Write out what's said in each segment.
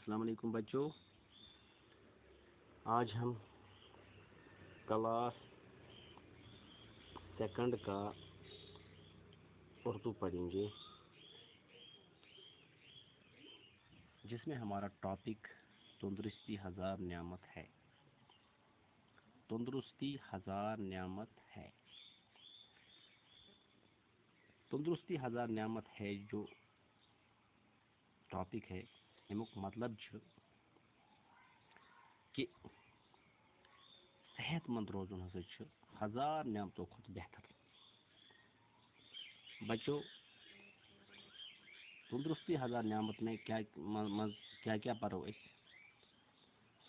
السلام علیکم بچوں، آج ہم کلاس سیکنڈ کا اردو پڑھیں گے، جس میں ہمارا ٹاپک تندرستی ہزار نعمت ہے۔ تندرستی ہزار نعمت ہے۔ تندرستی ہزار نعمت ہے جو ٹاپک ہے، امیک مطلب کہ صحت مند روزن ہسا ہزار نعمتوں کھت بہتر۔ بچوں، تندرستی ہزار نعمت میں کیا پرو اس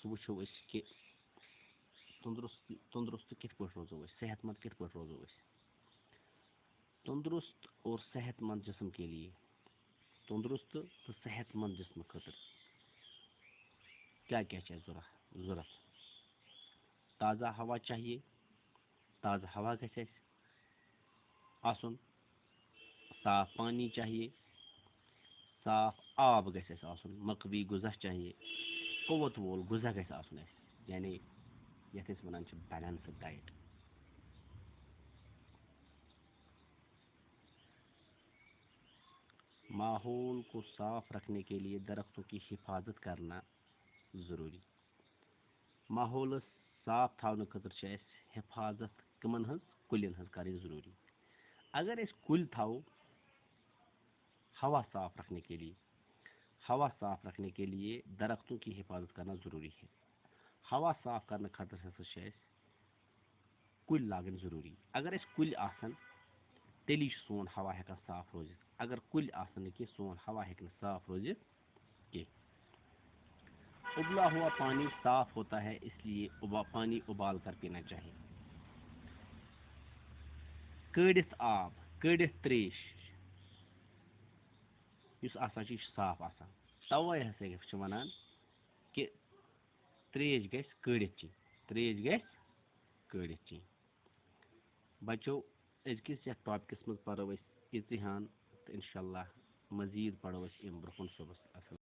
سہ وچھو اس کہ تندرست کت پٲٹھۍ روزو اس، صحت مند کت پٲٹھۍ روزو اس۔ تندرست اور صحت مند جسم کے لیے، تندرست تو صحت مند جسم خاطر کیا ضرورت؟ تازہ ہوا چاہیے، تازہ ہوا گژھِ اَسہِ آسُن، صاف پانی چاہیے، صاف آب گژھِ اَسہِ آسُن، مقوی غذا چاہیے، قوت وول غذا گژھِ آسُن اَسہِ، یعنی یتھ أسۍ ونان چھِ بیلنسڈ ڈائٹ۔ ماحول کو صاف رکھنے کے لیے درختوں کی حفاظت کرنا ضروری۔ ماحول صاف تھاونہٕ خٲطرٕ چھِ اَسہِ حفاظت کمن ہٕنٛز؟ کُلٮ۪ن ہٕنٛز کرٕنۍ ضروری۔ اگر أسۍ کُلۍ تھاوو ہوا صاف رکھنے کے لیے درختوں کی حفاظت کرنا ضروری ہے۔ ہوا صاف کرنے خٲطرٕ ہسا چھِ اَسہِ کُلۍ لاگٕنۍ ضروری۔ اگر اَسہِ کُلۍ آسن تیٚلی چھُ سون ہوا ہٮ۪کان صاف روزِتھ۔ اگر کُلۍ آسن نہٕ کینٛہہ سون ہوا ہٮ۪کہِ نہٕ صاف روزِتھ کینٛہہ۔ ابلا ہوا پانی صاف ہوتا ہے، اس لیے پانی ابال کر پینا چاہیے۔ کٲڑِتھ تریش یُس آسان چھُ یہِ چھُ صاف آسان، توے ہسا چھِ ونان کہ تریش گژھِ کٲڑِتھ چیٚنۍ۔ بچو، أزکِس یتھ ٹاپکس منٛز پرو أسۍ اِمتحان تہٕ انشاءاللہ مزیٖد پرو أسۍ امہِ برونٛہہ کُن صُبحس۔